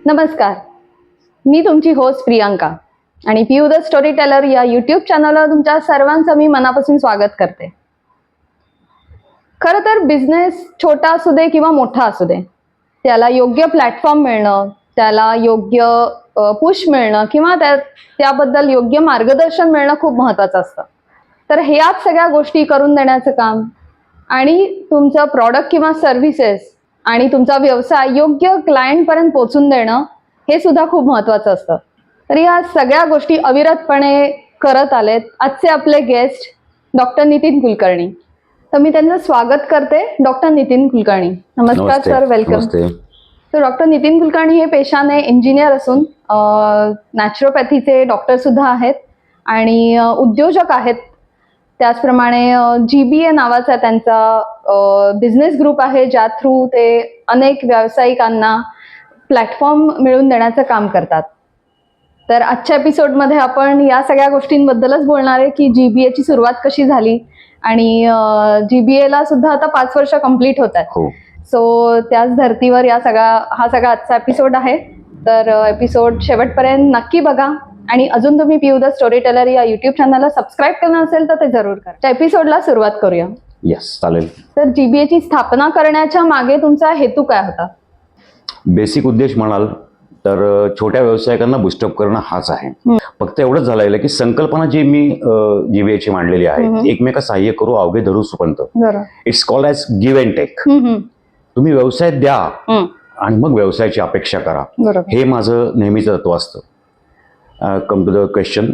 नमस्कार, मी तुमची होस्ट प्रियांका आणि पियू द स्टोरी टेलर या यूट्यूब चॅनलवर तुमच्या सर्वांचं मी मनापासून स्वागत करते. खरं तर बिझनेस छोटा असू दे किंवा मोठा असू दे, त्याला योग्य प्लॅटफॉर्म मिळणं, त्याला योग्य पुश मिळणं किंवा त्याबद्दल योग्य मार्गदर्शन मिळणं खूप महत्त्वाचं असतं. तर ह्याच सगळ्या गोष्टी करून देण्याचं काम आणि तुमचं प्रॉडक्ट किंवा सर्व्हिसेस आणि तुमचा व्यवसाय योग्य क्लायंटपर्यंत पोहोचून देणं हे सुद्धा खूप महत्त्वाचं असतं. तर या सगळ्या गोष्टी अविरतपणे करत आलेत आजचे आपले गेस्ट डॉक्टर नितीन कुलकर्णी. तर मी त्यांचं स्वागत करते. डॉक्टर नितीन कुलकर्णी, नमस्कार सर, वेलकम. तर डॉक्टर नितीन कुलकर्णी हे पेशाने इंजिनियर असून नॅचरोपॅथीचे डॉक्टर सुद्धा आहेत आणि उद्योजक आहेत. त्याचप्रमाणे GBA नावाचा त्यांचा बिझनेस ग्रुप आहे, ज्या थ्रू ते अनेक व्यावसायिकांना प्लॅटफॉर्म मिळवून देण्याचं काम करतात. तर आजच्या एपिसोडमध्ये आपण या सगळ्या गोष्टींबद्दलच बोलणार आहे की GBAची सुरुवात कशी झाली आणि GBAला सुद्धा आता 5 वर्ष कंप्लीट होत आहेत. सो त्याच धर्तीवर हा सगळा आजचा एपिसोड आहे. तर एपिसोड शेवटपर्यंत नक्की बघा आणि अजून तुम्ही पियू द स्टोरी टेलर या युट्यूब चॅनलला सबस्क्राईब केलं नसेल तर ते जरूर करा. त्या एपिसोडला सुरुवात करूया. यस, चालेल. तर GBAची स्थापना करण्याच्या मागे तुमचा हेतू काय होता? बेसिक उद्देश म्हणाल तर छोट्या व्यावसायिकांना बुस्टअप करणं हाच आहे. फक्त एवढंच झालेलं की संकल्पना जी मी GBAची मांडलेली आहे, एकमेका सहाय्य करू अवघे धरू सुपंत. It's called as give and take. तुम्ही व्यवसाय द्या आणि मग व्यवसायाची अपेक्षा करा, हे माझं नेहमीचं तत्व असतं. कम टू द क्वेश्चन,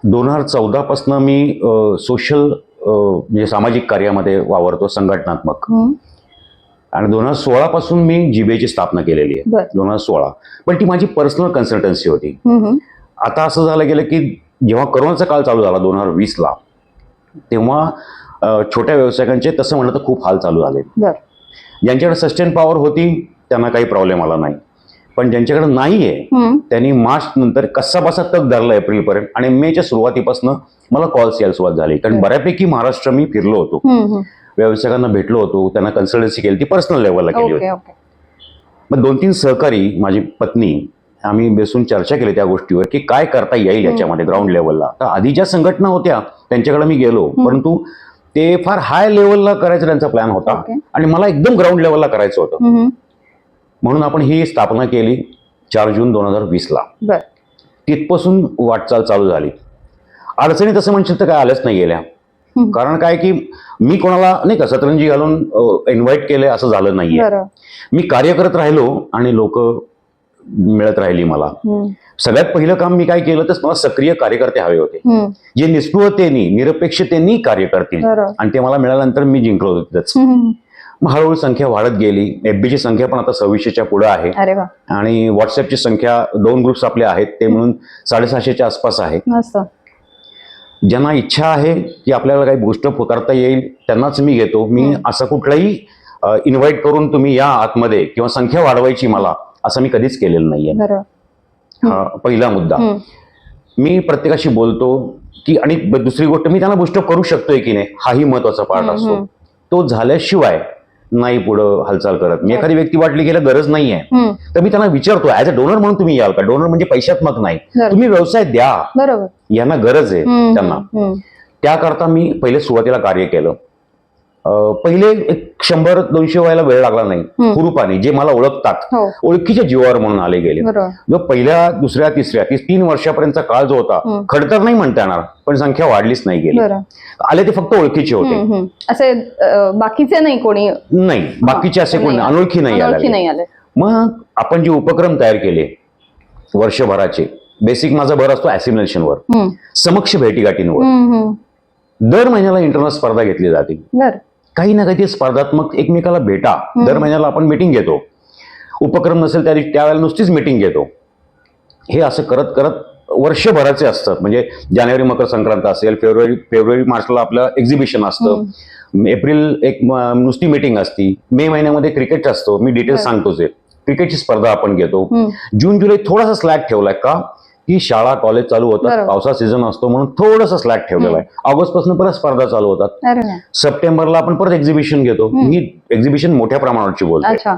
2014 पासून मी सोशल म्हणजे सामाजिक कार्यामध्ये वावरतो, संघटनात्मक. आणि 2016 पासून मी GBAची स्थापना केलेली आहे. 2016, पण ती माझी पर्सनल कन्सल्टन्सी होती. आता असं झालं गेलं की जेव्हा करोनाचा काळ चालू झाला 2020ला, तेव्हा छोट्या व्यावसायिकांचे तसं म्हणलं तर खूप हाल चालू झाले. ज्यांच्याकडे सस्टेन पॉवर होती त्यांना काही प्रॉब्लेम आला नाही, पण ज्यांच्याकडे नाहीये त्यांनी मार्च नंतर कसा तग धरला एप्रिलपर्यंत. आणि मेच्या सुरुवातीपासून मला कॉल्स यायला सुरुवात झाली, कारण बऱ्यापैकी महाराष्ट्र मी फिरलो होतो, व्यावसायिकांना भेटलो होतो, त्यांना कन्सल्टन्सी केली, ती पर्सनल लेवलला केली होती. मग 2-3 सहकारी, माझी पत्नी, आम्ही बसून चर्चा केली त्या गोष्टीवर की काय करता येईल याच्यामध्ये ग्राउंड लेवलला. तर आधी ज्या संघटना होत्या त्यांच्याकडे मी गेलो, परंतु ते फार हाय लेवलला करायचा त्यांचा प्लॅन होता आणि मला एकदम ग्राउंड लेवलला करायचं होतं. म्हणून आपण ही स्थापना केली 4 जून 2020ला. तिथपासून वाटचाल चालू झाली. अडचणी तसं म्हणशील तर काय आल्याच नाही गेल्या. कारण काय की मी कोणाला नाही का सतरंजी घालून इन्व्हाइट केले असं झालं नाहीये. मी कार्य करत राहिलो आणि लोक मिळत राहिली मला. सगळ्यात पहिलं काम मी काय केलं तर मला सक्रिय कार्यकर्ते हवे होते, जे निस्पृहतेनी निरपेक्षतेनी कार्य करतील, आणि ते मला मिळाल्यानंतर मी जिंकलो होतो तिथंच. मग हळूहळू संख्या वाढत गेली. FBची संख्या पण आता 2600च्या पुढे आहे आणि व्हॉट्सअपची संख्या 2 ग्रुप्स आपले आहेत ते म्हणून 650च्या आसपास आहे. ज्यांना इच्छा आहे की आपल्याला काही गोष्ट करता येईल त्यांनाच मी घेतो. मी असं कुठलाही इन्व्हाइट करून तुम्ही या आतमध्ये किंवा संख्या वाढवायची मला असं मी कधीच केलेलं नाहीये. हा पहिला मुद्दा. मी प्रत्येकाशी बोलतो की, आणि दुसरी गोष्ट मी त्यांना बुस्टअप करू शकतोय की नाही हाही महत्वाचा पार्ट असतो. तो झाल्याशिवाय नाही पुढं हालचाल करत मी. एखादी व्यक्ती वाटली गेल्या गरज नाहीये तर मी त्यांना विचारतो ऍज अ डोनर म्हणून तुम्ही याल का? डोनर म्हणजे पैशात्मक नाही, तुम्ही व्यवसाय द्या, यांना गरज आहे त्यांना. त्याकरता मी पहिले सुरुवातीला कार्य केलं. पहिले 100-200 व्हायला वेळ लागला नाही. हुरूपाने जे मला ओळखतात, ओळखीच्या जीवावर म्हणून आले गेले. जो पहिल्या, दुसऱ्या, तिसऱ्या 3 वर्षापर्यंतचा काळ जो होता, खडतर नाही म्हणता येणार, पण संख्या वाढलीच नाही गेली. आले ते फक्त ओळखीचे होते, असे बाकीचे नाही, कोणी नाही, बाकीचे असे कोणी अनोळखी नाही आले. मग आपण जे उपक्रम तयार केले वर्षभराचे, बेसिक माझा भर असतो ऍसिम्युलेशनवर, समक्ष भेटीगाठींवर. दर महिन्याला इंटरनल स्पर्धा घेतली जाते. काही ना काही स्पर्धात्मक एकमेकाला भेटा. दर महिन्याला आपण मीटिंग घेतो. उपक्रम नसेल त्यावेळेला नुसतीच मीटिंग घेतो. हे असं करत करत वर्षभराचे असतात. म्हणजे जानेवारी मकर संक्रांत असेल, फेब्रुवारी मार्चला आपलं एक्झिबिशन असतं, एप्रिल एक नुसती मीटिंग असती, मे महिन्यामध्ये क्रिकेट असतो. मी डिटेल्स सांगतोच आहे. क्रिकेटची स्पर्धा आपण घेतो. जून जुलै थोडासा स्लॅक ठेवलाय का की शाळा कॉलेज चालू होतात, बरोबर. पावसा सीझन असतो म्हणून थोडंसं स्लॅक ठेवलेलं आहे. ऑगस्ट पासून परत स्पर्धा चालू होतात. अरे वा. सप्टेंबरला आपण परत एक्झिबिशन घेतो. ही एक्झिबिशन मोठ्या प्रमाणावरची बोलते. अच्छा.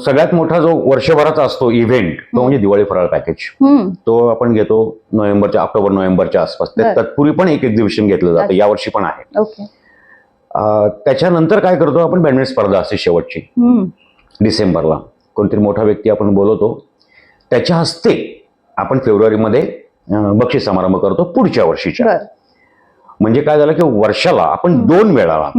सगळ्यात मोठा जो वर्षभराचा असतो इव्हेंट तो म्हणजे दिवाळी फराळ पॅकेज. तो आपण घेतो ऑक्टोबर नोव्हेंबरच्या आसपास. बरं. तत्पूर्वी पण एक एक्झिबिशन घेतलं जातं. अच्छा. यावर्षी पण आहे. ओके. त्याच्यानंतर काय करतो आपण, बॅडमिंटन स्पर्धा असते शेवटची डिसेंबरला. कोणतरी मोठा व्यक्ती आपण बोलवतो, त्याच्या हस्ते आपण फेब्रुवारीमध्ये बक्षीस समारंभ करतो पुढच्या वर्षीच्या. बरं. म्हणजे काय झालं की वर्षाला आपण 2 वेळाला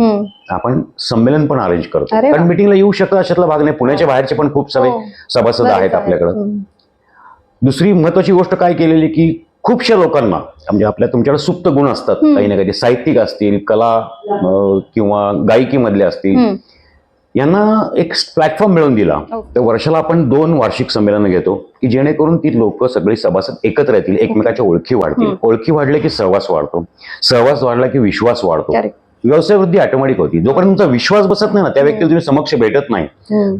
आपण संमेलन पण अरेंज करतो. अरे वा. कारण मिटिंगला येऊ शकतं अशातला भाग नाही. पुण्याच्या बाहेरचे पण खूप सारे हो. सभासद बरेच आहेत आहेत. आपल्याकडं. दुसरी महत्वाची गोष्ट काय केलेली की खूपशा लोकांना म्हणजे तुमच्याकडे सुप्त गुण असतात काही ना काही, साहित्यिक असतील, कला किंवा गायकी मधले असतील, यांना एक प्लॅटफॉर्म मिळून दिला. तर वर्षाला आपण 2 वार्षिक संमेलनं घेतो की जेणेकरून ती लोक सगळी सभासद एकत्र येतील, एकमेकाच्या ओळखी वाढतील. ओळखी वाढले की सहवास वाढतो, सहवास वाढला की विश्वास वाढतो, व्यवसाय वृद्धी ऑटोमॅटिक होती. जोपर्यंत तुमचा विश्वास बसत नाही ना, त्या व्यक्तीला तुम्ही समक्ष भेटत नाही,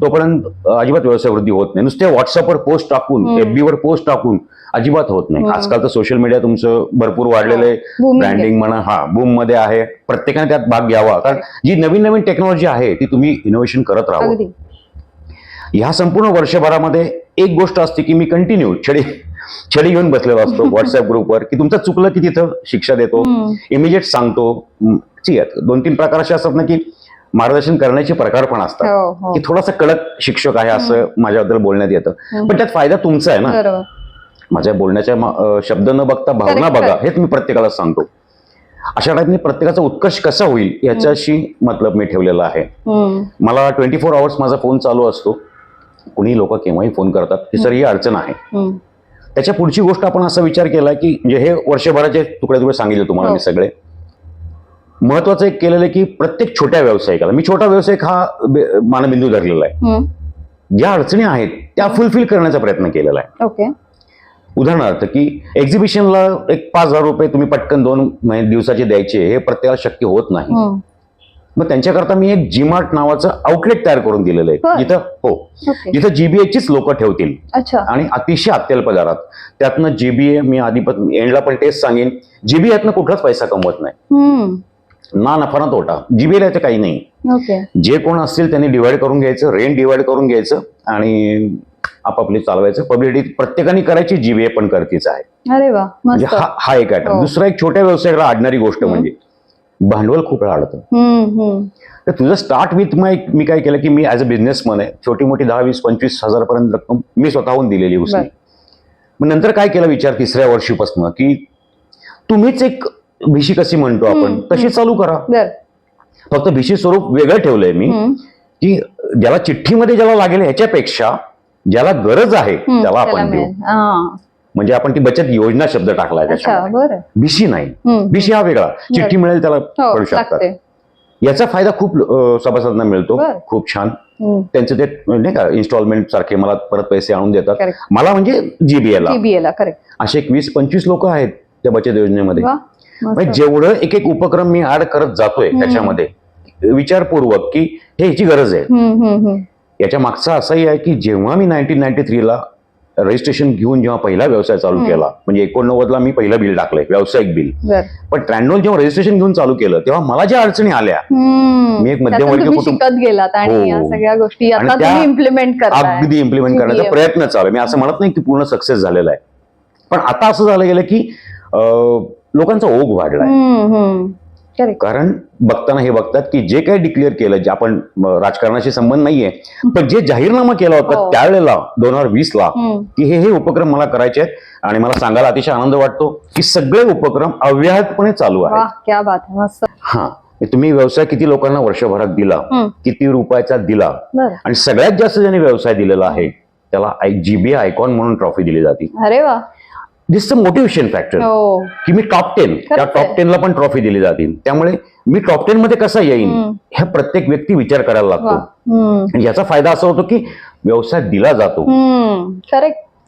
तोपर्यंत अजिबात व्यवसाय वृद्धी होत नाही. नुसत्या व्हॉट्सअपवर पोस्ट टाकून, FB वर पोस्ट टाकून अजिबात होत नाही. आजकाल तर सोशल मीडिया तुमचं भरपूर वाढलेलं आहे. ब्रँडिंग म्हणा, बूम मध्ये आहे. प्रत्येकाने त्यात भाग घ्यावा, कारण जी नवीन नवीन टेक्नॉलॉजी आहे ती तुम्ही इनोव्हेशन करत राहावं. ह्या संपूर्ण वर्षभरामध्ये एक गोष्ट असते की मी कंटिन्यू छडी घेऊन बसलेलो असतो व्हॉट्सअप ग्रुपवर, की तुमचं चुकलं की तिथं शिक्षा देतो, इमिजिएट सांगतो. 2-3 प्रकार असे असतात ना की मार्गदर्शन करण्याचे प्रकार पण असतात की थोडासा कडक शिक्षक आहे असं माझ्याबद्दल बोलण्यात येतं. पण त्यात फायदा तुमचा आहे ना. माझ्या बोलण्याच्या शब्द न बघता भावना बघा, हेच मी प्रत्येकाला सांगतो. अशा टाईपने प्रत्येकाचा उत्कर्ष कसा होईल याच्याशी मतलब मी ठेवलेला आहे. मला 24 आवर्स माझा फोन चालू असतो. कुणी लोक केव्हाही फोन करतात की सर ही अडचण आहे. त्याच्या पुढची गोष्ट आपण असा विचार केला की म्हणजे हे वर्षभराचे तुकडे सांगितले तुम्हाला मी सगळे. महत्वाचं एक केलेलं आहे की प्रत्येक छोट्या व्यावसायिकाला, मी छोटा व्यावसायिक हा मानबिंदू धरलेला आहे, ज्या अडचणी आहेत त्या फुलफिल करण्याचा प्रयत्न केलेला आहे. ओके. उदाहरणार्थ की एक्झिबिशनला एक 5,000 रुपये तुम्ही पटकन 2 दिवसाचे द्यायचे, हे प्रत्येकाला शक्य होत नाही. मग त्यांच्याकरता मी एक जीमार्ट नावाचं आउटलेट तयार करून दिलेलं आहे, जिथं जीबीएचीच लोक ठेवतील आणि अतिशय अत्यल्प दरात. त्यातनं जीबीए मी एंडला पण तेच सांगेन, जीबीएतनं कुठलाच पैसा कमवत नाही, ना नफा ना तोटा. जीबीएला याचं काही नाही. जे कोण असतील त्यांनी डिवाइड करून घ्यायचं, रेंट डिवाइड करून घ्यायचं आणि आपापली चालवायचं. पब्लिसिटी प्रत्येकाने करायची, जीबीए पण करतीच आहे. अरे वा. म्हणजे हा एक आयटम. दुसरा एक छोट्या व्यवसायाला अडणारी गोष्ट म्हणजे भांडवल खूप वेळा अडतं. तर तुझं स्टार्ट विथ मी काय केलं की मी ऍज अ बिझनेसमन आहे, छोटी मोठी 10, 20, 25 हजारापर्यंत रक्कम मी स्वतःहून दिलेली उसने. मग नंतर काय केलं विचार 3ऱ्या वर्षीपासून की तुम्हीच एक भिशी कशी म्हणतो आपण तशी चालू करा. फक्त भिशी स्वरूप वेगळं ठेवलंय मी की ज्याला चिठ्ठीमध्ये ज्याला लागेल ह्याच्यापेक्षा ज्याला गरज आहे त्याला आपण देऊ. म्हणजे आपण ती बचत योजना शब्द टाकलाय त्याच्यामध्ये, भिशी नाही. भिशी हा वेगळा, चिठ्ठी मिळेल त्याला पडू शकतात. याचा फायदा खूप सभासदांना मिळतो. खूप छान. त्यांचं ते नाही का इन्स्टॉलमेंट सारखे मला परत पैसे आणून देतात मला, म्हणजे जीबीएला. असे 20-25 लोक आहेत त्या बचत योजनेमध्ये. म्हणजे जेवढं एक एक उपक्रम मी ऍड करत जातोय त्याच्यामध्ये विचारपूर्वक की हे ह्याची गरज आहे. याच्या मागचा असाही आहे की जेव्हा मी 1993ला रजिस्ट्रेशन घेऊन जेव्हा पहिला व्यवसाय चालू केला, म्हणजे 89ला मी पहिलं बिल टाकलंय, व्यावसायिक बिल. पण 93 जेव्हा रजिस्ट्रेशन घेऊन चालू केलं तेव्हा मला ज्या अडचणी आल्या, मी एक मध्यमवर्गीय कुटुंब शिकत गेलात आणि या सगळ्या गोष्टी आता तुम्ही इम्प्लिमेंट करताय. अगदी इम्प्लिमेंट करण्याचा प्रयत्न चालू आहे. मी असं म्हणत नाही की पूर्ण सक्सेस झालेला आहे, पण आता असं झालं गेलं की लोकांचा ओघ वाढलाय. कारण बघताना हे बघतात की जे काही डिक्लेअर केलं, जे आपण राजकारणाशी संबंध नाहीये, पण जे जाहीरनामा केला होता त्यावेळेला 2020ला की हे उपक्रम मला करायचे आहेत, आणि मला सांगायला अतिशय आनंद वाटतो की सगळे उपक्रम अव्याहतपणे चालू आहेत. हा, तुम्ही व्यवसाय किती लोकांना वर्षभरात दिला, किती रुपयाचा दिला, आणि सगळ्यात जास्त ज्यांनी व्यवसाय दिलेला आहे त्याला जीबीए आयकॉन म्हणून ट्रॉफी दिली जाते. अरे वा. दिस अ मोटिवेशन फॅक्टर की मी टॉप 10, त्या टॉप 10ला पण ट्रॉफी दिली जाते. त्यामुळे मी टॉप 10 मध्ये कसा येईन ह्या प्रत्येक व्यक्ती विचार करायला लागतो. याचा फायदा असा होतो की व्यवसाय दिला जातो.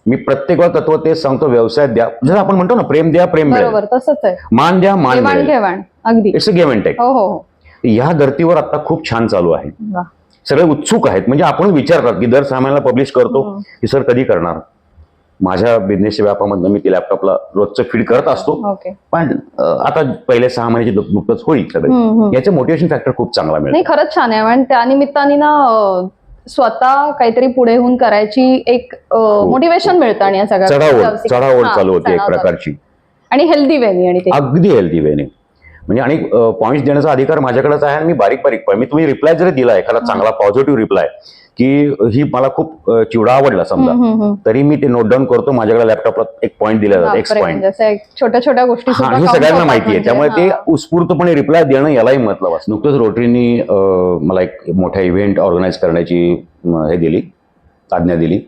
मी प्रत्येक वेळा तत्व तेच सांगतो, व्यवसाय द्या. जर आपण म्हणतो ना प्रेम द्या, प्रेम मिळेल. तसंच आहे. मान द्या, मान मिळेल. It's a give and take. ह्या धर्तीवर आता खूप छान चालू आहे. सगळे उत्सुक आहेत. म्हणजे आपण विचार करतो की दर 6 महिन्याला पब्लिश करतो की सर कधी करणार. माझ्या बिझनेसच्या व्यापामधनं मी ती लॅपटॉपला रोजचं फीड करत असतो. ओके. पण आता पहिले 6 महिन्याची नुकतंच होईल सगळे. याचे मोटिवेशन फॅक्टर खूप चांगला नाही मिळतो. खरंच छान आहे आणि त्या निमित्ताने ना स्वतः काहीतरी पुढे होऊन करायची एक मोटिवेशन मिळतं आणि या सगळ्या चढाओढ चालू होते एक प्रकारची, आणि हेल्दी वेनी, आणि ते अगदी हेल्दी वेने. म्हणजे आणि पॉईंट्स देण्याचा अधिकार माझ्याकडेच आहे आणि मी बारीक पण मी तुम्ही रिप्लाय जरी दिला एखादा चांगला पॉझिटिव्ह रिप्लाय की ही मला खूप चिवडा आवडला समजा, तरी मी ते नोट डाऊन करतो. माझ्याकडे लॅपटॉपला एक पॉईंट दिला जातो, एक्स पॉईंट. छोट्या छोट्या गोष्टी हे सगळ्यांना माहिती आहे, त्यामुळे ते उत्स्फूर्तपणे रिप्लाय देणं यालाही महत्व असतं. नुकतंच रोटरीनी मला एक मोठा इव्हेंट ऑर्गनाईज करण्याची हे दिली, आज्ञा दिली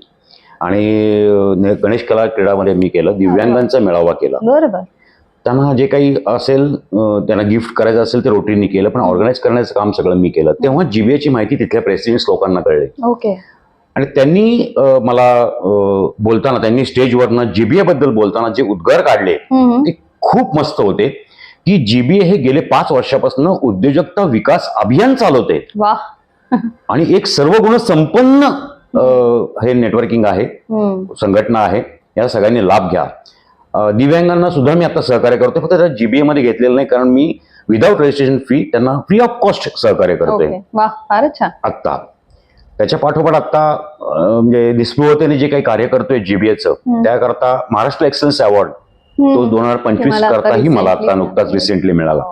आणि गणेश कला क्रीडामध्ये मी केलं, दिव्यांगांचा मेळावा केला. बरोबर. त्यांना जे काही असेल त्यांना गिफ्ट करायचं असेल ते रोटरीनी केलं, पण ऑर्गनाईज करण्याचं काम सगळं मी केलं. तेव्हा जीबीएची माहिती तिथल्या प्रेसिडेंट्स लोकांना कळली. ओके. आणि त्यांनी मला बोलताना, त्यांनी स्टेजवरनं जीबीए बद्दल बोलताना जे उद्गार काढले ते खूप मस्त होते. की जीबीए हे गेले 5 वर्षापासून उद्योजकता विकास अभियान चालवते आणि एक सर्वगुण संपन्न हे नेटवर्किंग आहे, संघटना आहे. या सगळ्यांनी लाभ घ्या. दिव्यांगांना सुद्धा मी आता सहकार्य करतो, फक्त जीबीए मध्ये घेतलेलं नाही, कारण मी विदाऊट रजिस्ट्रेशन फी त्यांना फ्री ऑफ कॉस्ट सहकार्य करतोय. फारच छान. आत्ता त्याच्या पाठोपाठ आता म्हणजे निस्पृहतेने जे काही कार्य करतोय जीबीएचं, त्याकरता महाराष्ट्र एक्सलन्स अवॉर्ड तो 2025 करताही मला आता नुकताच रिसेंटली मिळाला.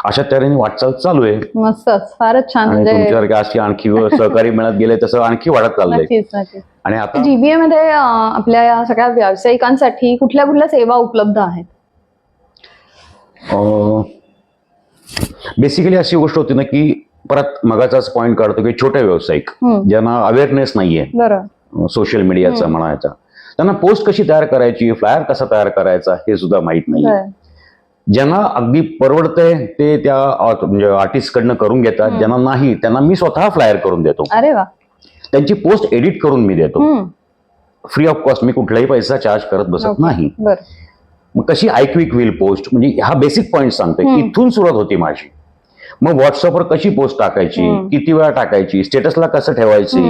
अशा तऱ्हेने वाटचाल चालू आहे. मस्तच, फारच छान. आणि तुमच्यासारखे अशी आणखी सहकारी मिळत गेले तसं आणखी वाढत चाललंय. आणि आता जीबीए मध्ये आपल्या या सगळ्या व्यावसायिकांसाठी कुठल्या कुठल्या सेवा उपलब्ध आहेत? बेसिकली अशी गोष्ट होती ना की परत मगाचाच पॉईंट काढतो की छोटे व्यावसायिक ज्यांना अवेअरनेस नाहीये सोशल मीडियाचा म्हणायचा, त्यांना पोस्ट कशी तयार करायची, फ्लायर कसा तयार करायचा हे सुद्धा माहित नाही. ज्यांना अगदी परवडतंय ते त्या म्हणजे आर्टिस्ट कडनं करून घेतात, ज्यांना नाही त्यांना मी स्वतः फ्लायर करून देतो. अरे वा. त्यांची पोस्ट एडिट करून मी देतो फ्री ऑफ कॉस्ट. मी कुठलाही पैसा चार्ज करत बसत नाही. मग कशी आयक्विक होईल पोस्ट, म्हणजे हा बेसिक पॉईंट सांगतोय. इथून सुरुवात होती माझी. मग व्हॉट्सअपवर कशी पोस्ट टाकायची, किती वेळा टाकायची, स्टेटसला कसं ठेवायची,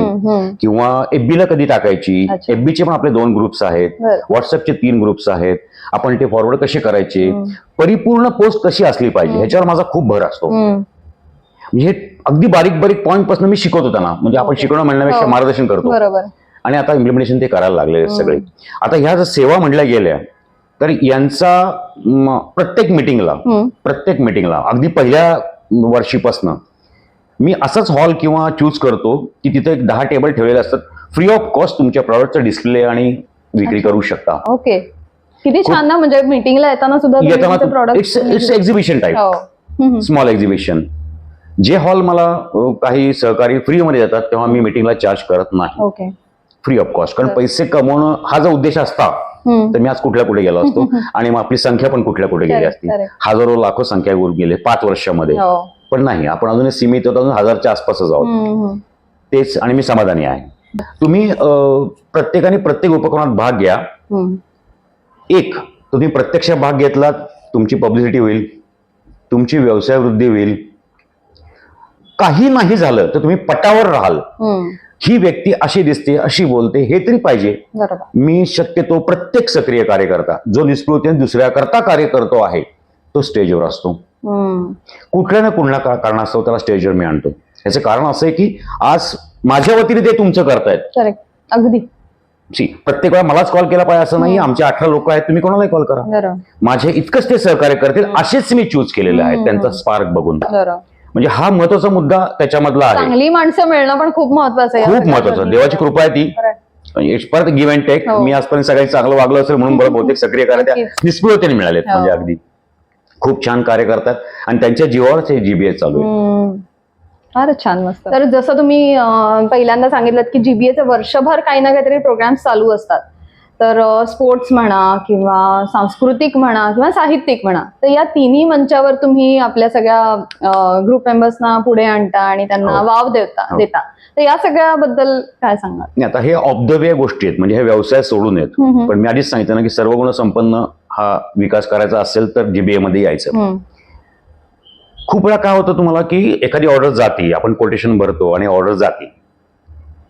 किंवा एफबीला कधी टाकायची. एफबीचे पण आपले 2 ग्रुप्स आहेत, व्हॉट्सअपचे 3 ग्रुप्स आहेत. आपण ते फॉरवर्ड कसे करायचे, परिपूर्ण पोस्ट कशी असली पाहिजे ह्याच्यावर माझा खूप भर असतो. म्हणजे हे अगदी बारीक बारीक पॉईंट पासून मी शिकवतो त्यांना. म्हणजे आपण शिकवणं म्हणण्यापेक्षा मार्गदर्शन करतो. आणि आता इम्प्लिमेंटेशन ते करायला लागले सगळे. आता ह्या जर सेवा म्हणल्या गेल्या तर यांचा प्रत्येक मिटिंगला अगदी पहिल्या वर्षीपासनं मी असाच हॉल किंवा चूज करतो की तिथे एक 10 टेबल ठेवलेले असतात. फ्री ऑफ कॉस्ट तुमच्या प्रॉडक्टचा डिस्प्ले आणि विक्री करू शकता. ओके. किती छान ना. म्हणजे मीटिंगला येताना सुद्धा it's exhibition type, small exhibition. जे हॉल मला काही सहकारी फ्रीमध्ये देतात तेव्हा मी मीटिंगला चार्ज करत नाही, फ्री ऑफ कॉस्ट. कारण पैसे कमवणं हा जर उद्देश असता तर मी आज कुठे गेलो असतो आणि मग आपली संख्या पण कुठे गेली असती. हजारो लाखो संख्या गेले 5 वर्षामध्ये. पण नाही, आपण अजून सीमित होतो, अजून 1000च्या आसपासच आहोत. तेच, आणि मी समाधानी आहे. तुम्ही प्रत्येकाने प्रत्येक उपक्रमात भाग घ्या. एक, तुम्ही प्रत्यक्ष भाग घेतलात, तुमची पब्लिसिटी होईल, तुमची व्यवसाय वृद्धी होईल. काही नाही झालं तर तुम्ही पटावर राहाल. ही व्यक्ती अशी दिसते, अशी बोलते, हे तरी पाहिजे. मी शक्यतो प्रत्येक सक्रिय कार्यकर्ता जो निस्पृहतेने दुसऱ्या करता कार्य करतो आहे तो स्टेजवर असतो. कुठल्या ना कुठल्या कारणास्तव त्याला स्टेजवर मी आणतो. याचं कारण असं आहे की आज माझ्या वतीने ते तुमचं करतायत. अगदी प्रत्येक वेळा मलाच कॉल केला पाहिजे असं नाही. आमचे 18 लोक आहेत, तुम्ही कोणालाही कॉल करा. माझे इतकंच ते सहकार्य करतील असेच मी चूज केलेले आहेत, त्यांचा स्पार्क बघून. म्हणजे हा महत्वाचा मुद्दा त्याच्यामधला आहे. चांगली माणसं मिळणं पण खूप महत्वाचं आहे. खूप महत्वाचं. देवाची कृपा आहे ती. परत गिव्ह अँड टेक. मी आजपर्यंत सगळ्यांनी चांगलं वागलं असेल म्हणून मला बहुतेक सक्रिय कार्य निस्पृहतेने मिळालेत. म्हणजे अगदी खूप छान कार्य करतात आणि त्यांच्या जीवावरच हे जीबीए चालू आहे. फारच छान, मस्त. तर जसं तुम्ही पहिल्यांदा सांगितलं की जीबीएचं वर्षभर काही ना काहीतरी प्रोग्राम्स चालू असतात. तर स्पोर्ट्स म्हणा किंवा सांस्कृतिक म्हणा किंवा साहित्यिक म्हणा, तर या तिन्ही मंचावर तुम्ही आपल्या सगळ्या ग्रुप मेंबर्सना पुढे आणता आणि त्यांना वाव देता. तर या सगळ्याबद्दल काय सांगणार? आता हे ऑफ द वे गोष्टी आहेत, म्हणजे हे व्यवसाय सोडून येत. पण मी आधीच सांगितलं ना की सर्वगुण संपन्न हा विकास करायचा असेल तर जीबीए मध्ये यायचं. खूप वेळा काय होतं तुम्हाला की एखादी ऑर्डर जाती, आपण कोटेशन भरतो आणि ऑर्डर जाते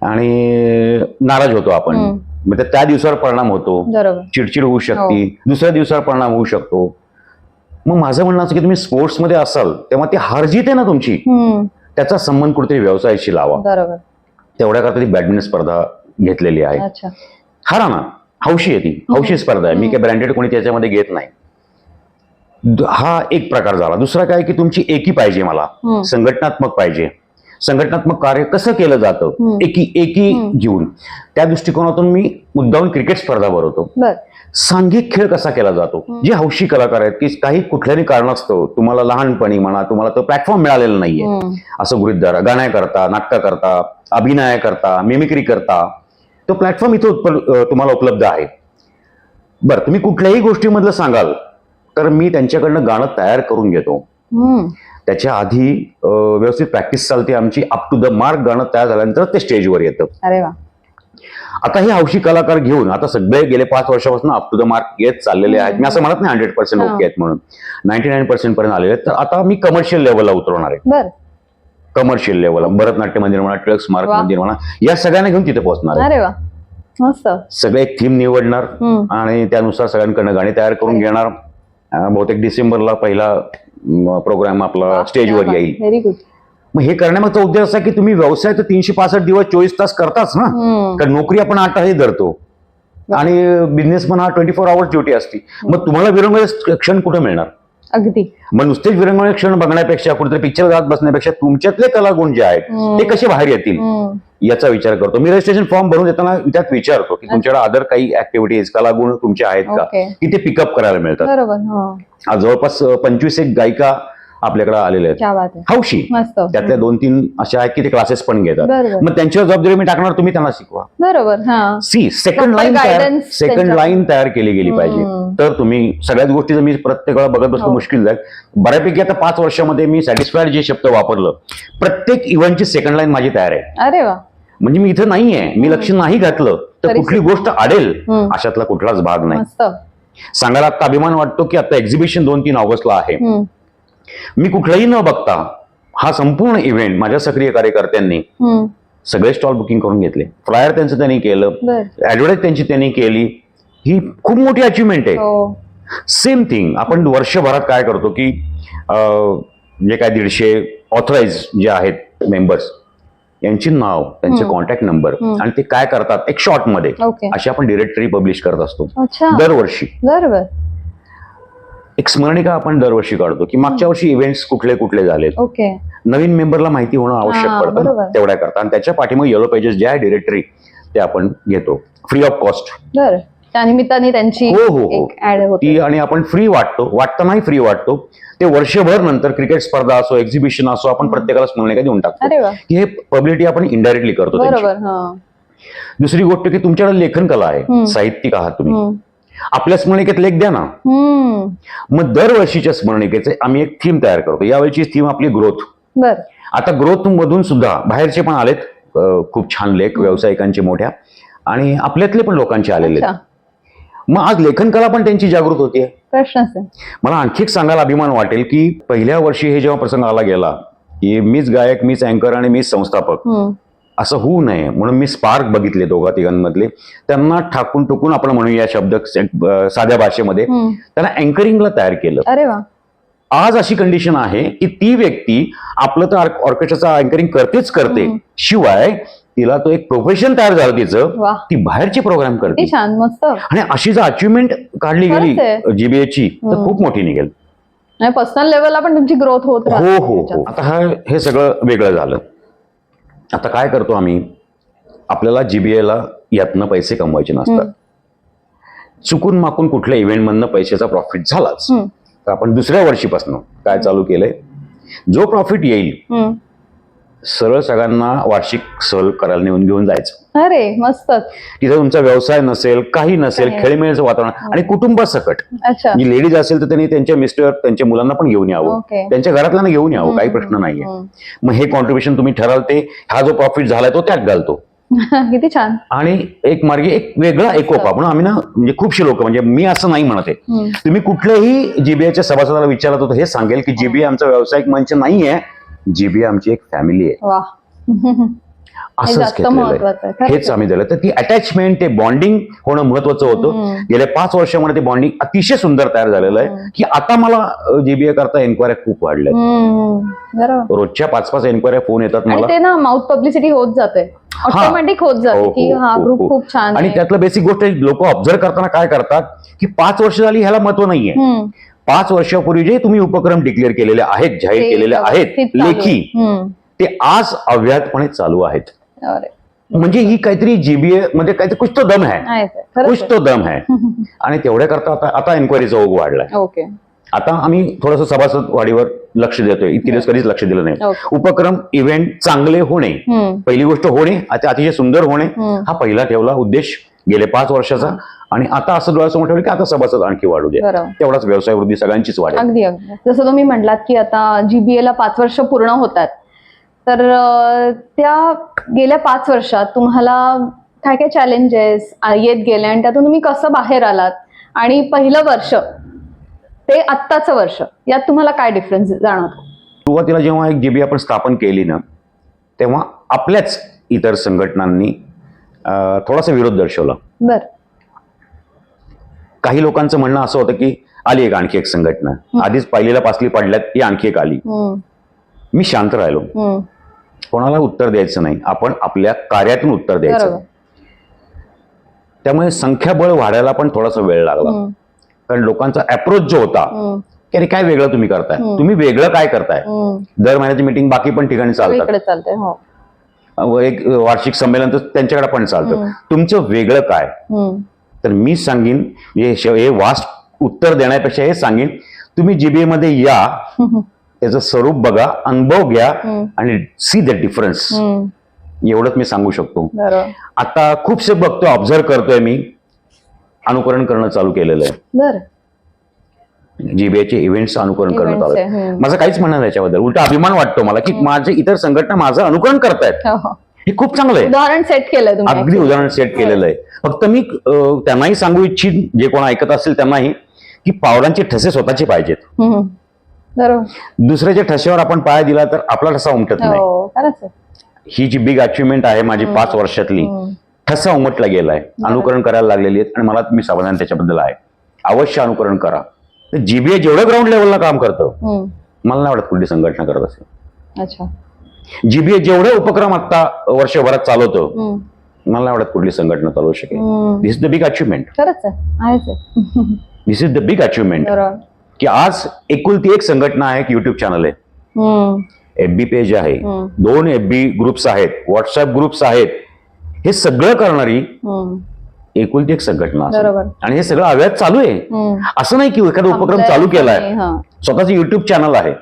आणि नाराज होतो आपण. मग त्या दिवसावर परिणाम होतो, बरोबर. चिडचिड होऊ शकते, दुसऱ्या दिवसावर परिणाम होऊ शकतो. मग माझं म्हणणं असं की तुम्ही स्पोर्ट्समध्ये असाल तेव्हा ती हारजीत आहे ना तुमची, त्याचा संबंध कुठेतरी व्यवसायाशी लावा. बरोबर. तेवढ्याकरता ती बॅडमिंटन स्पर्धा घेतलेली आहे. अच्छा. हारा ना, हौशी आहे ती, हौशी स्पर्धा आहे. मी काही ब्रँडेड कोणी त्याच्यामध्ये घेत नाही. हा एक प्रकार झाला. दुसरा काय की तुमची एकी पाहिजे, मला संघटनात्मक पाहिजे. संघटनात्मक कार्य कसं केलं जातं एकी जीवन, त्या दृष्टिकोनातून मी मुद्दाहून क्रिकेट स्पर्धा भरवतो. सांघिक खेळ कसा केला जातो, जे हौशी कलाकार आहेत की काही कुठल्याही कारणास्तव तुम्हाला लहानपणी म्हणा तुम्हाला तो प्लॅटफॉर्म मिळालेला नाहीये, असं गृहीत धरा. गाण्याकरता, नाटकाकरता, अभिनयाकरता, मिमिक्री करता तो प्लॅटफॉर्म इथं तुम्हाला उपलब्ध आहे. बरं, तुम्ही कुठल्याही गोष्टीमधलं सांगाल तर मी त्यांच्याकडनं गाणं तयार करून घेतो. त्याच्या आधी व्यवस्थित प्रॅक्टिस चालते आमची. अप टू द मार्क गाणं तयार झाल्यानंतर ते स्टेजवर येतं. अरे वा. आता हे हौशी कलाकार घेऊन आता सगळे गेले 5 वर्षापासून अप टू द मार्क येत चाललेले आहेत. मी असं म्हणत नाही 100% ओके आहेत म्हणून, 99% पर्यंत आलेले आहेत. तर आता मी कमर्शियल लेवलला उतरवणार आहे. कमर्शियल लेवलला भरतनाट्य मंदिर म्हणा, टिळक स्मारक मंदिर म्हणा, या सगळ्यांना घेऊन तिथे पोहोचणार आहे. अरे वा, मस्त. सगळे एक थीम निवडणार आणि त्यानुसार सगळ्यांकडनं गाणी तयार करून घेणार. बहुतेक डिसेंबरला पहिला प्रोग्राम आपला स्टेजवर येईल. Very good. मग हे करण्यामागचा उद्देश असा की तुम्ही व्यवसाय तर 365 दिवस 24 तास करताच ना, कारण नोकरी आपण 8 तास धरतो आणि बिझनेस पण हा 24 आवर्स ड्युटी असते. मग तुम्हाला विरंगुळा क्षण कुठे मिळणार? अगदी. मग नुसतेच विरंगुळा क्षण बघण्यापेक्षा, कुठेतरी पिक्चर जात बसण्यापेक्षा तुमच्यातले कलागुण जे आहेत ते कसे बाहेर येतील याचा विचार करतो. मी रजिस्ट्रेशन फॉर्म भरून देताना त्यात विचारतो की तुमच्याकडे अदर काही ऍक्टिव्हिटीज कलागुण तुमचे आहेत का, की ते पिकअप करायला मिळतात. बरोबर. जवळपास 25 गायिका आपल्याकडे आलेले आहेत हौशी. त्यातल्या 2-3 अशा आहेत की ते क्लासेस पण घेतात. मग त्यांच्यावर जबाबदारी मी टाकणार, तुम्ही त्यांना शिकवा. बरोबर. सी सेकंड लाईन तयार केली गेली पाहिजे. तर तुम्ही सगळ्याच गोष्टी जर मी प्रत्येक वेळा बघत बसतो मुश्किल जाईल. बऱ्यापैकी आता 5 वर्षामध्ये मी सॅटिस्फाईड जे शब्द वापरलं, प्रत्येक इव्हेंटची सेकंड लाईन माझी तयार आहे. अरे वा. म्हणजे मी इथं नाहीये, मी लक्ष नाही घातलं तर कुठली गोष्ट अडेल अशातला कुठलाच भाग नाही. सांगायला आता अभिमान वाटतो की आता एक्झिबिशन 2-3 ऑगस्टला आहे. मी कुठलाही न बघता हा संपूर्ण इव्हेंट माझ्या सक्रिय कार्यकर्त्यांनी सगळे स्टॉल बुकिंग करून घेतले. फ्लायर त्यांचं त्यांनी केलं, ऍडव्हर्टाईज त्यांची त्यांनी केली. ही खूप मोठी अचिव्हमेंट आहे. सेम थिंग आपण वर्षभरात काय करतो की जे काय 150 ऑथराइज जे आहेत मेंबर्स, यांची नाव, त्यांचे कॉन्टॅक्ट नंबर आणि ते काय करतात एक शॉर्ट मध्ये अशी आपण डिरेक्टरी पब्लिश करत असतो दरवर्षी. एक स्मरणिका आपण दरवर्षी काढतो की मागच्या वर्षी इव्हेंट्स कुठले कुठले झाले. नवीन मेंबरला माहिती होणं आवश्यक पडतं तेवढ्या करता. आणि त्याच्या पाठीमागे येलो पेजेस जे आहे डिरेक्टरी ते आपण घेतो फ्री ऑफ कॉस्ट. त्यानिमित्ताने त्यांची ती आणि आपण फ्री वाटतं नाही फ्री वाटतो ते वर्षभर. नंतर क्रिकेट स्पर्धा असो, एक्झिबिशन असो, आपण प्रत्येकाला स्मरणिका देऊन टाकतो की हे पब्लिसिटी आपण इनडायरेक्टली करतो. दुसरी गोष्ट की तुमच्याकडे लेखन कला आहे, साहित्यिक आहात तुम्ही, आपल्या स्मरणिकेत लेख द्या ना. मग दरवर्षीच्या स्मरणिकेचे आम्ही एक थीम तयार करतो. यावेळीची थीम आपली ग्रोथ. आता ग्रोथ मधून सुद्धा बाहेरचे पण आलेत खूप छान लेख, व्यावसायिकांचे मोठ्या आणि आपल्यातले पण लोकांचे आलेले. मग आज लेखन कला पण त्यांची जागृत होतीये. मला आणखी एक सांगायला अभिमान वाटेल की पहिल्या वर्षी हे जेव्हा प्रसंग आला गेला की मीच गायक, मीच अँकर आणि मीच संस्थापक, असं होऊ नये म्हणून मी स्पार्क बघितले 2-3 त्यांना ठाकून टुकून आपण म्हणूया शब्द साध्या भाषेमध्ये, त्यांना अँकरिंगला तयार केलं. अरे वा. आज अशी कंडिशन आहे की ती व्यक्ती आपलं तर ऑर्केस्ट्राचं अँकरिंग करतेच करते, शिवाय तिला तो एक प्रोफेशन तयार झालं तिचं, ती बाहेरचे प्रोग्राम करते. आणि अशी जर अचिव्हमेंट काढली गेली जीबीएची तर खूप मोठी निघेल. पर्सनल लेवलला पण तुमची ग्रोथ होत राहते. हो. आता हे सगळं वेगळं झालं. आता काय करतो आम्ही, आपल्याला जीबीएला यातनं पैसे कमवायचे नसतात. चुकून माकून कुठल्या इव्हेंट मधनं पैशाचा प्रॉफिट झालाच तर आपण दुसऱ्या वर्षीपासून काय चालू केलंय, जो प्रॉफिट येईल सरळ सगळ्यांना वार्षिक सहल करायला नेऊन घेऊन जायचं. अरे मस्त. तिथे तुमचा व्यवसाय नसेल, काही नसेल, खेळीमेळीचं वातावरण आणि कुटुंबासकट. लेडीज असेल तर त्यांनी त्यांच्या मिस्टर, त्यांच्या मुलांना पण घेऊन यावं, त्यांच्या घरातल्यांना घेऊन यावं, काही प्रश्न नाहीये. मग हे कॉन्ट्रीब्युशन तुम्ही ठराल ते, हा जो प्रॉफिट झालाय तो त्यात घालतो. किती छान. आणि एक मार्गे एक वेगळा एकोपा. पण आम्ही ना म्हणजे खूपशे लोक, म्हणजे मी असं नाही म्हणते, तुम्ही कुठल्याही जीबीएच्या सभासदाला विचारत होतो हे सांगेल की जीबीए आमचा व्यावसायिक मंच नाहीये, जीबीए आमची एक फॅमिली आहे. असंच जास्त घेतलेलं महत्वाचं आहे. आहे. हेच आम्ही दिलं. तर ती अटॅचमेंट, ते बॉन्डिंग होणं महत्वाचं होतं. गेल्या 5 वर्षामध्ये ते बॉन्डिंग अतिशय सुंदर तयार झालेलं आहे की आता मला जीबीए करता एन्क्वायऱ्या खूप वाढल्या. बरोबर. रोजच्या 5-5 एन्क्वायऱ्या फोन येतात आणि मला. ते ना माउथ पब्लिसिटी होत जाते, ऑटोमॅटिक होत जाते हो, की हो, हा हो, ग्रुप हो. खूप छान आणि आहे. त्यातलं बेसिक गोष्ट लोक ऑब्झर्व करताना काय करतात की 5 वर्ष झाली ह्याला महत्व नाहीये. 5 वर्षापूर्वी जे तुम्ही उपक्रम डिक्लेअर केलेले आहेत, जाहीर ते केलेले आहेत व्यवस्थित चालू आहे. लेखी, ते आज अव्याहतपणे चालू आहेत. अरे, म्हणजे ही काहीतरी जीबीए मध्ये काहीतरी कुछ तो दम है, आहे ते. खरंच कुछ तो दम है. आणि तेवढ्या करता आता एन्क्वायरीचा ओघ वाढलाय. आहे. ओके. आता आम्ही थोडंसं सभासद वाढीवर लक्ष देतोय. इतके दिवस कधीच लक्ष दिलं नाही. ओके. उपक्रम इव्हेंट चांगले होणे, पहिली गोष्ट होणे, अतिशय सुंदर होणे, हा पहिला ठेवला उद्देश गेले 5 वर्षाचा. आणि आता असं डोळ्यासमोर ठेवलं की आता सभासद आणखी वाढू दे, बरोबर. तेवढाच व्यवसाय वृद्धी सगळ्यांचीच वाढेल. अगदी अगदी. जसं तुम्ही म्हटलात की आता जीबीए ला 5 वर्ष पूर्ण होतात, तर त्या गेल्या 5 वर्षात तुम्हाला काय काय चॅलेंजेस येत गेले आणि त्यातून तुम्ही कसं बाहेर आलात, आणि पहिलं वर्ष ते आत्ताचं वर्ष यात तुम्हाला काय डिफरन्स जाणवतो? सुरुवातीला जेव्हा एक जीबी आपण स्थापन केली ना, तेव्हा आपल्याच इतर संघटनांनी थोडासा विरोध दर्शवला. बर. काही लोकांचं म्हणणं असं होतं की आली एक आणखी एक संघटना, आधीच पहिलीला पासली पडल्यात, ती आणखी एक आली. मी शांत राहिलो, कोणाला उत्तर द्यायचं नाही, आपण आपल्या कार्यातून उत्तर द्यायचं. बरोबर. त्यामुळे संख्याबळ वाढायला पण थोडासा वेळ लागला. कारण लोकांचा अप्रोच जो होता की अरे काय वेगळं तुम्ही करताय, तुम्ही वेगळं काय करताय, दर महिन्याची मीटिंग बाकी पण ठिकाणी चालतात, इकडे चालतंय. हो. एक वार्षिक संमेलन तर त्यांच्याकडे पण चालतं, तुमचं वेगळं काय? तर मी सांगेन, हे वास्ट उत्तर देण्यापेक्षा हे सांगेन, तुम्ही जीबीए मध्ये या, त्याचं स्वरूप बघा, अनुभव घ्या आणि सी द डिफरन्स. एवढंच मी सांगू शकतो. आता खूपसे बघतोय, ऑब्झर्व करतोय, मी अनुकरण करणं चालू केलेलं आहे. बरं. जीबीएचे इव्हेंट्स अनुकरण करणं चालू आहे. माझं काहीच म्हणणं नाही त्याच्याबद्दल, उलटा अभिमान वाटतो मला की माझे इतर संघटना माझं अनुकरण करतायत. हे खूप चांगलं आहे. उदाहरण सेट केलंय तुम्ही. अगदी उदाहरण सेट केलेलं आहे. फक्त मी त्यांनाही सांगू इच्छित, जे कोण ऐकत असेल त्यांनाही, की पावलांचे ठसे स्वतःचे पाहिजेत. बरोबर. दुसऱ्याच्या ठसेवर आपण पाय दिला तर आपला ठसा उमटत नाही. ही जी बिग अचिव्हमेंट आहे माझी 5 वर्षातली, ठसा उमटला गेलाय, अनुकरण करायला लागलेली आहेत. आणि मला तुम्ही समाधान त्याच्याबद्दल आहे. अवश्य अनुकरण करा. जीबीए जेवढं ग्राउंड लेवलला काम करतं, मला नाही वाटत कुठली संघटना करत असेल. अच्छा. जीबीए जेवढे उपक्रम आता वर्षभरात चालवतो, मला नाही वाटत कुठली संघटना चालवू शकेल. दिस इज द बिग अचिव्हमेंट. खरंच आहे. दिस इज द बिग अचिव्हमेंट की आज एकुलती एक संघटना आहे, युट्यूब चॅनल आहे, एफबी पेज आहे, 2 एफबी ग्रुप्स आहेत, व्हॉट्सअप ग्रुप्स आहेत. हे सगळं करणारी एकुलती एक संघटना आहे. आणि हे सगळं अव्याहत चालू आहे. असं नाही की एखादा उपक्रम चालू केलाय, स्वतःच युट्यूब चॅनल आहे.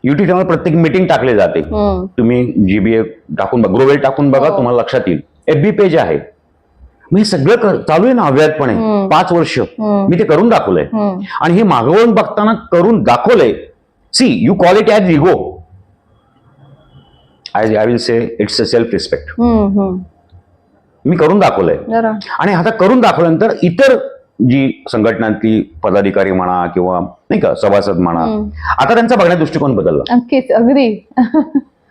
युट्यूब चॅनल प्रत्येक मीटिंग टाकले जाते. तुम्ही जीबीए टाकून बघा, ग्रोवेल टाकून बघा, तुम्हाला लक्षात येईल. एफबी पेज आहे. मग हे सगळं चालू आहे ना अव्याहतपणे. 5 वर्ष मी ते करून दाखवलंय. आणि हे मागवून बघताना करून दाखवलंय. See, you call it as ego, I will say it's a self respect. मी करून दाखवलंय. आणि आता करून दाखवल्यानंतर इतर जी संघटनांतली पदाधिकारी म्हणा किंवा नाही का सभासद म्हणा, आता त्यांचा बघण्याचा दृष्टिकोन बदलला. अगदी.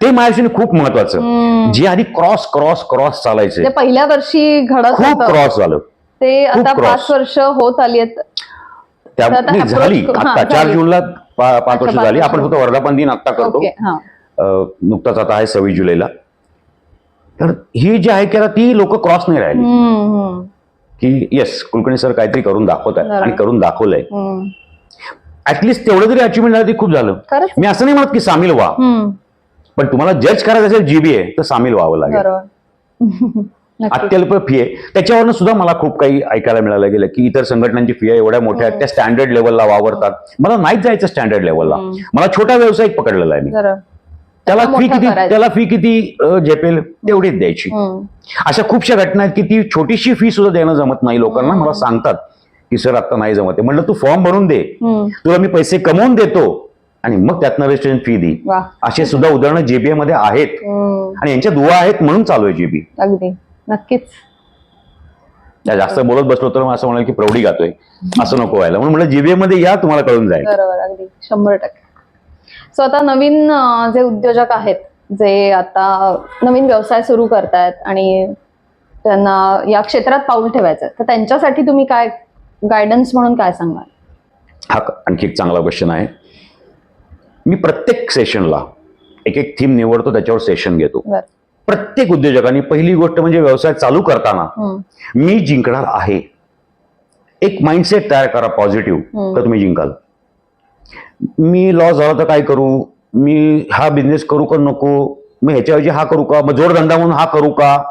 ते माझ्याशी खूप महत्वाचं. जे आधी क्रॉस क्रॉस क्रॉस चालायचे, पहिल्या वर्षी घडत खूप क्रॉस झालं, ते आता 5 वर्ष होत आली आहेत. झाली. आता 4 जूनला 5 वर्ष झाली. आपण फक्त वर्धापन दिन आता करतो, नुकताच आता आहे 26 जुलैला. तर ही जी आहे की आता ती लोक क्रॉस नाही राहिली की येस कुलकर्णी सर काहीतरी करून दाखवत आहेत आणि करून दाखवलंय. ऍटलिस्ट तेवढं जरी अचिव्हमेंट झालं ते खूप झालं. मी असं नाही म्हणत की सामील व्हा, पण तुम्हाला जज करायचं असेल जीबीए तर सामील व्हावं लागेल. अत्यल्प फी आहे. त्याच्यावरनं सुद्धा मला खूप काही ऐकायला मिळालं गेलं की इतर संघटनांची फी एवढ्या मोठ्या आहेत, त्या स्टँडर्ड लेवलला वावरतात. मला नाहीच जायचं स्टँडर्ड लेवलला. मला छोटा व्यावसायिक पकडलेला आहे मी. त्याला फी किती झेपेल तेवढीच द्यायची. अशा खूपशा घटना आहेत की ती छोटीशी फी सुद्धा देणं जमत नाही लोकांना. मला सांगतात की सर आता नाही जमत. म्हणलं तू फॉर्म भरून दे, तुला मी पैसे कमवून देतो आणि मग त्यातनं रजिस्ट्रेशन फी दे. असे सुद्धा उदाहरणं जीबीए मध्ये आहेत आणि यांच्या दुवा आहेत म्हणून चालू आहे जीबी. अगदी नक्कीच. जास्त बोलत बसलो तर असं म्हणाल की प्रौढी गातोय, असं नको व्हायला. म्हणून म्हणलं जीबीए मध्ये या, तुम्हाला कळून जाईल. बरोबर. अगदी 100%. सो आता नवीन जे उद्योजक आहेत जे आता नवीन व्यवसाय सुरू करतायत आणि त्यांना या क्षेत्रात पाऊल ठेवायचं तर त्यांच्यासाठी तुम्ही काय गायडन्स म्हणून काय सांगाल? हा आणखी एक चांगला क्वेश्चन आहे. मी प्रत्येक सेशनला एक एक थीम निवडतो, त्याच्यावर सेशन घेतो. बरं. प्रत्येक उद्योजकांनी पहिली गोष्ट म्हणजे व्यवसाय चालू करताना मी जिंकणार आहे एक माइंडसेट तयार करा पॉझिटिव्ह, तर तुम्ही जिंकाल. मी लॉस झाला तर काय करू, मी हा बिझनेस करू का नको, मग ह्याच्याऐवजी हा करू का, मग जोडधंदा म्हणून हा करू का,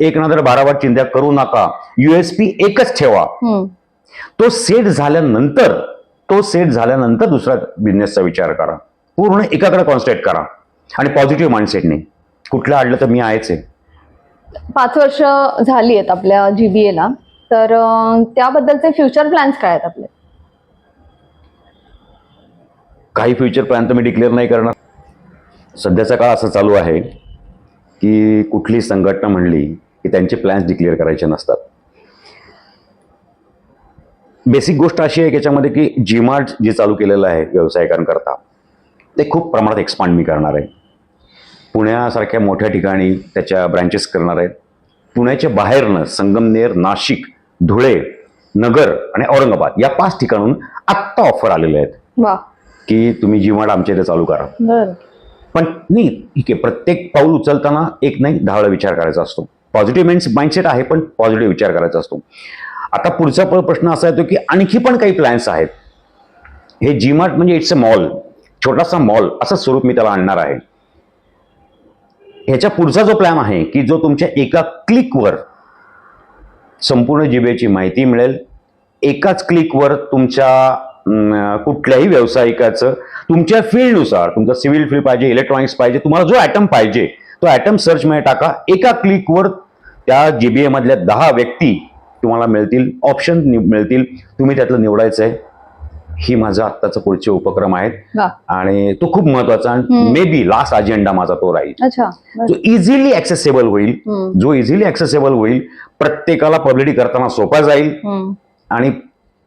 एक नंतर 12 वाट चिंता करू नका. USP एकच ठेवा. तो सेट झाल्यानंतर दुसऱ्या बिझनेसचा विचार करा. पूर्ण एकाकडे कॉन्सन्ट्रेट करा आणि पॉझिटिव्ह माइंडसेटने. कुठलं अडलं तर मी आहेच आहे. 5 वर्ष झाली आहेत आपल्या GBA ला, तर त्याबद्दलचे फ्युचर प्लॅन्स काय आहेत आपले? काही फ्युचर प्लॅन तर मी डिक्लेअर नाही करणार. सध्याचा काळ असं चालू आहे की कुठली संघटना म्हणली की त्यांचे प्लॅन्स डिक्लेअर करायचे नसतात. बेसिक गोष्ट अशी आहे याच्यामध्ये की जीमार्ट जे चालू केलेलं आहे व्यावसायिकांकरता, ते खूप प्रमाणात एक्सपांड मी करणार आहे. पुण्यासारख्या मोठ्या ठिकाणी त्याच्या ब्रँचेस करणार आहेत. पुण्याच्या बाहेरनं संगमनेर, नाशिक, धुळे, नगर आणि औरंगाबाद या 5 ठिकाणून आत्ता ऑफर आलेले आहेत वा, की तुम्ही जीमार्ट आमच्या इथे चालू करा. बरं. पण नाही, ठीक आहे, प्रत्येक पाऊल उचलताना एक नाही 10 वेळा विचार करायचा असतो. पॉझिटिव्ह माइंडसेट आहे, पण पॉझिटिव्ह विचार करायचा असतो. आता पुढचा प्रश्न असा येतो की आणखी पण काही प्लॅन्स आहेत. हे जीमार्ट म्हणजे इट्स अ मॉल, छोटासा मॉल असं स्वरूप मी त्याला आणणार आहे. ह्याच्या पुढचा जो प्लॅन आहे की जो तुमच्या एका क्लिकवर संपूर्ण जीबीएची माहिती मिळेल. एकाच क्लिकवर तुमच्या कुठल्याही व्यावसायिकाचं तुमच्या फील्डनुसार, तुमचं सिव्हिल फील्ड पाहिजे, इलेक्ट्रॉनिक्स पाहिजे, तुम्हाला जो ॲटम पाहिजे तो ॲटम सर्चमध्ये टाका. एका क्लिकवर त्या जीबीए मधल्या 10 व्यक्ती तुम्हाला मिळतील, ऑप्शन मिळतील, तुम्ही त्यातलं निवडायचं आहे. ही माझा आत्ताचा पुढचे उपक्रम आहेत आणि तो खूप महत्वाचा आणि मे बी लास्ट अजेंडा माझा तो राहील. जो इझिली ऍक्सेसेबल होईल, प्रत्येकाला पब्लिसिटी करताना सोपा जाईल आणि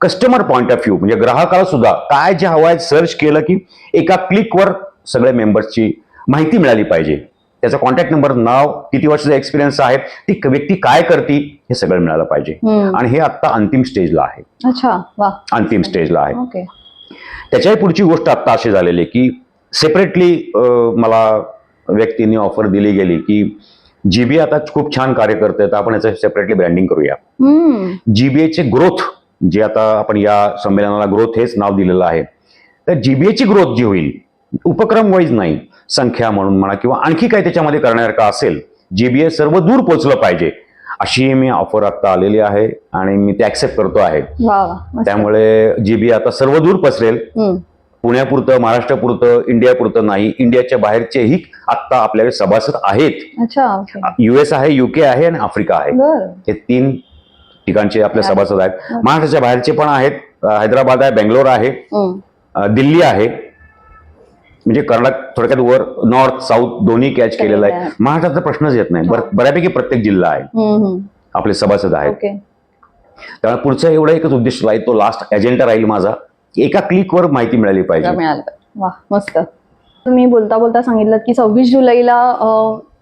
कस्टमर पॉइंट ऑफ व्ह्यू म्हणजे ग्राहकाला सुद्धा काय जे हवं आहे सर्च केलं की एका क्लिकवर सगळ्या मेंबर्सची माहिती मिळाली पाहिजे. त्याचा कॉन्टॅक्ट नंबर, नाव, किती वर्षाचा एक्सपिरियन्स आहे, ती व्यक्ती काय करते, हे सगळं मिळालं पाहिजे. आणि हे आता अंतिम स्टेजला आहे. अंतिम स्टेजला आहे. त्याच्याही पुढची गोष्ट आता अशी झालेली आहे की सेपरेटली मला व्यक्तीने ऑफर दिली गेली की जीबीए आता खूप छान कार्य करते, तर आपण याचं सेपरेटली ब्रँडिंग करूया. जीबीएचे ग्रोथ, जे आता आपण या संमेलनाला ग्रोथ हेच नाव दिलेलं आहे, तर जीबीएची ग्रोथ जी होईल उपक्रम वाईज नाही, संख्या म्हणून म्हणा किंवा आणखी काही त्याच्यामध्ये करण्यासारखं असेल, जीबीए सर्व दूर पोहोचलं पाहिजे अशी मी ऑफर आता आलेली आहे आणि मी ते ऍक्सेप्ट करतो आहे. त्यामुळे जीबीए आता सर्व दूर पसरेल. पुण्यापुरतं, महाराष्ट्रापुरतं, इंडियापुरतं नाही, इंडियाच्या बाहेरचेही आता आपल्याकडे सभासद आहेत. US आहे, UK आहे आणि आफ्रिका आहे. हे 3 ठिकाणचे आपले सभासद आहेत. महाराष्ट्राच्या बाहेरचे पण आहेत. हैदराबाद आहे, बेंगलोर आहे, दिल्ली आहे, म्हणजे कर्नाटक थोडक्यात वर नॉर्थ साऊथ दोन्ही कॅच केलेला आहे. महाराष्ट्राचा प्रश्नच येत नाही. बऱ्यापैकी प्रत्येक जिल्हा आहे, आपले सभासद आहेत. त्यामुळे पुढचा एवढा एकच उद्देश राहील, तो लास्ट एजेंडा राहील माझा, एका क्लिकवर माहिती मिळाली पाहिजे. वा, मस्त. तुम्ही बोलता बोलता सांगितलं की 26 जुलैला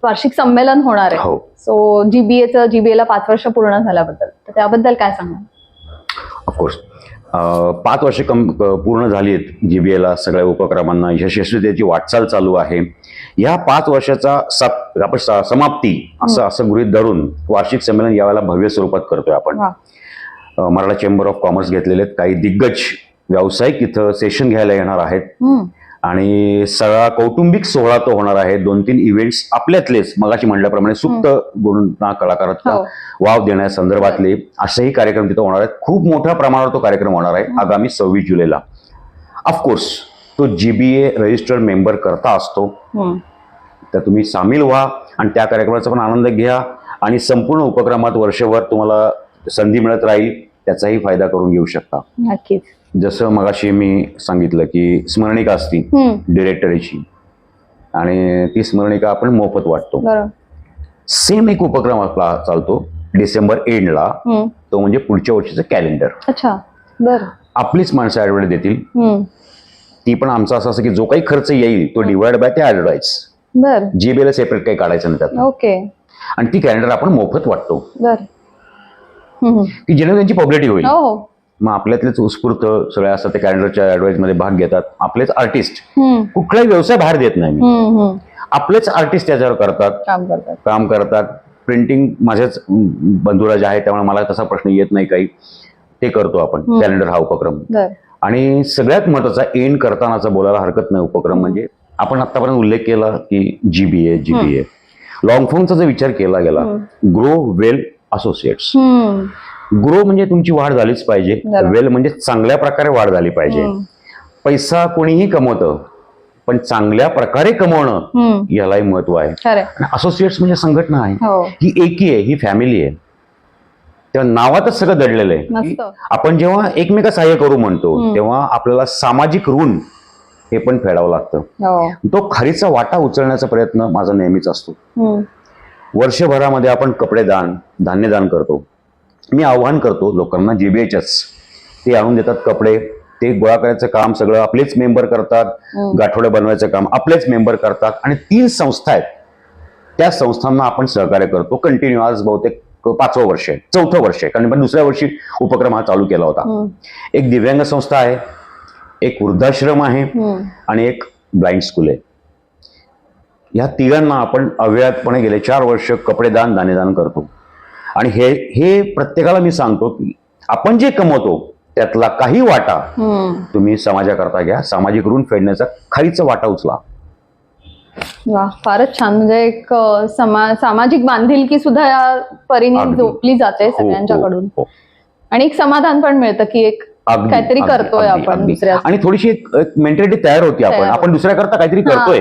वार्षिक संमेलन होणार आहे. सो जीबीएला 5 वर्ष पूर्ण झाल्याबद्दल, तर त्याबद्दल काय सांगाल? ऑफकोर्स 5 वर्ष पूर्ण झाली आहेत जीबीएला, सगळ्या उपक्रमांना यशस्वीतेची वाटचाल चालू आहे. या 5 वर्षाचा समाप्ती असं गृहीत धरून वार्षिक संमेलन यावेळेला भव्य स्वरूपात करतोय आपण. मराठा चेंबर ऑफ कॉमर्स घेतलेले आहेत, काही दिग्गज व्यावसायिक इथं सेशन घ्यायला येणार आहेत आणि सगळा कौटुंबिक सोहळा तो होणार आहे. 2-3 इव्हेंट्स आपल्यातलेच मगाशी म्हटल्याप्रमाणे सुप्त गुण कलाकारांना वाव देण्यासंदर्भातले असेही कार्यक्रम तिथं होणार आहेत. खूप मोठ्या प्रमाणावर तो कार्यक्रम होणार आहे आगामी 26 जुलैला. ऑफकोर्स तो जीबीए रजिस्टर्ड मेंबर करता असतो, तर तुम्ही सामील व्हा आणि त्या कार्यक्रमाचा पण आनंद घ्या आणि संपूर्ण उपक्रमात वर्षभर तुम्हाला संधी मिळत राहील, त्याचाही फायदा करून घेऊ शकता. नक्कीच. जसं मगाशी मी सांगितलं की स्मरणिका असती डिरेक्टरीची आणि ती स्मरणिका आपण मोफत वाटतो. सेम एक उपक्रम आपला चालतो डिसेंबर एंडला, तो म्हणजे पुढच्या वर्षीचं कॅलेंडर. आपलीच माणसं ऍडव्हर्टाईज देतील. ती पण आमचा असं की जो काही खर्च येईल तो डिवाइड बाय ते ऍडव्हर्टाईज. बर जीबीएला सेपरेट काही काढायचं नाही त्यात. ओके आणि ती कॅलेंडर आपण मोफत वाटतो बर की जेणेकरून त्यांची पब्लिसिटी होईल. हो हो मग आपल्यातलेच उत्स्फूर्त सगळ्या असतात ते कॅलेंडरच्या ऍडव्हाइस मध्ये भाग घेतात. आपलेच आर्टिस्ट, हम्म, कुठलाही व्यवसाय बाहेर देत नाही मी. हम्म. आपलेच आर्टिस्ट त्याच्यावर काम करतात. प्रिंटिंग माझ्याच बंधुरा जे आहे त्यामुळे मला तसा प्रश्न येत नाही काही. ते करतो आपण कॅलेंडर हा उपक्रम. बर आणि सगळ्यात महत्वाचा एंड करतानाचा बोलायला हरकत नाही उपक्रम म्हणजे आपण आतापर्यंत उल्लेख केला की जीबीए लॉंग फॉर्मचा जर विचार केला गेला, ग्रो वेल असोसिएट्स. ग्रो म्हणजे तुमची वाढ झालीच पाहिजे, बरोबर. वेल म्हणजे चांगल्या प्रकारे वाढ झाली पाहिजे. पैसा कोणीही कमवतं, पण चांगल्या प्रकारे कमवणं यालाही महत्व आहे. खरंय. आणि असोसिएट्स म्हणजे संघटना आहे, हो ही एकी आहे, ही फॅमिली आहे. तेव्हा नावातच सगळं दडलेलं आहे. मस्त. आपण जेव्हा एकमेका सहाय्य करू म्हणतो तेव्हा आपल्याला सामाजिक ऋण हे पण फेडावं लागतं. हो तो खारीचा वाटा उचलण्याचा प्रयत्न माझा नेहमीच असतो. हम्म, वर्षभरामध्ये आपण कपडे दान, धान्यदान करतो. मी आव्हान करतो लोकांना, जीबीएचच ते आणून देतात कपडे, ते गोळा करायचं काम सगळं आपलेच मेंबर करतात. गाठोडे बनवायचं काम आपलेच मेंबर करतात. आणि 3 संस्था आहेत, त्या संस्थांना आपण सहकार्य करतो कंटिन्यू. आज बहुतेक 5वं वर्ष आहे, 4थं वर्ष आहे, कारण पण दुसऱ्या वर्षी उपक्रम हा चालू केला होता. एक दिव्यांग संस्था आहे, एक वृद्धाश्रम आहे आणि एक ब्लाइंड स्कूल आहे. या तिघांना आपण अव्याहतपणे गेले 4 वर्ष कपडे दान, धान्यदान करतो. आणि हे प्रत्येकाला मी सांगतो की आपण जे कमवतो त्यातला काही वाटा तुम्ही समाजाकरता घ्या. सामाजिक ऋण फेडण्याचा खारीचा वाटा उचला. वा फारच छान. म्हणजे एक सामाजिक बांधिलकी सुद्धा या परीने अगदी. जोपली जाते हो, सगळ्यांच्याकडून. हो. आणि एक समाधान पण मिळतं की एक अगदी, काहीतरी अगदी, करतोय अगदी, आपण अगदी. दुसऱ्या. आणि थोडीशी एक मेंटॅलिटी तयार होती तयार आपण दुसऱ्याकरता काहीतरी करतोय,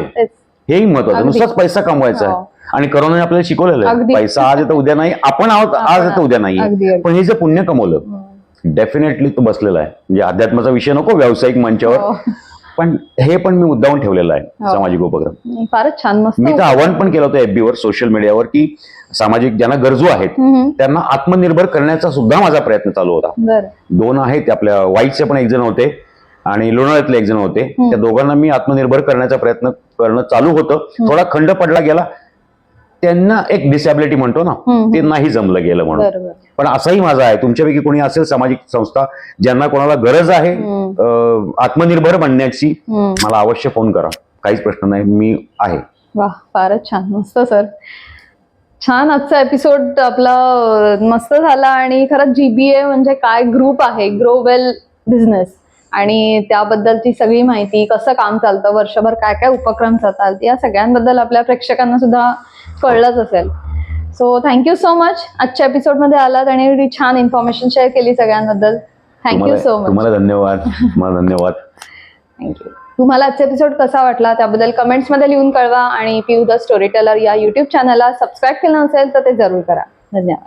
हेही महत्वाचं. अगदी. नुसताच पैसा कमवायचा आहे. हो. आणि करोनाने आपल्याला शिकवलेलं आहे, अगदी. पैसा आज येतं उद्या नाही. आपण आहोत आज येतं उद्या नाही. अगदी. पण हे जे पुण्य कमवलं डेफिनेटली तो बसलेला आहे. म्हणजे अध्यात्माचा विषय नको व्यावसायिक मंचावर, हो. पण हे पण मी मुद्दामून ठेवलेलं आहे. हो. सामाजिक उपक्रम फारच छान. मस्त. मी तर आव्हान पण केलं होतं FB वर, सोशल मीडियावर, की सामाजिक ज्यांना गरजू आहेत त्यांना आत्मनिर्भर करण्याचा सुद्धा माझा प्रयत्न चालू होता. बरं. 2 आहेत आपल्या वाईचे पण एक जण होते आणि लोणावळ्यातले एक जण होते. त्या दोघांना मी आत्मनिर्भर करण्याचा प्रयत्न करणं चालू होतं. थोडा खंड पडला गेला, त्यांना एक डिसॅबिलिटी म्हणतो ना, ते नाही जमलं गेलं म्हणून. बरोबर. पण असाही माझा आहे, तुमच्यापैकी कोणी असेल सामाजिक संस्था ज्यांना कोणाला गरज आहे आत्मनिर्भर बनण्याची, मला अवश्य फोन करा. काहीच प्रश्न नाही, मी आहे. वा फारच छान. मस्त सर, छान. आजचा एपिसोड आपला मस्त झाला. आणि खरंच GBA म्हणजे काय ग्रुप आहे, ग्रो वेल बिझनेस, आणि त्याबद्दलची सगळी माहिती, कसं काम चालतं, वर्षभर काय काय उपक्रम चालतात, या सगळ्यांबद्दल आपल्या प्रेक्षकांना सुद्धा कळलंच असेल. So thank you so much. आजच्या एपिसोडमध्ये आलात आणि एवढी छान इन्फॉर्मेशन शेअर केली सगळ्यांबद्दल. Thank you so much. तुम्हाला धन्यवाद. मला धन्यवाद. थँक्यू. तुम्हाला आजचा एपिसोड कसा वाटला त्याबद्दल कमेंट्समध्ये लिहून कळवा. आणि पिऊ द स्टोरी टेलर या YouTube चॅनलला सबस्क्राईब केलं नसेल तर ते जरूर करा. धन्यवाद.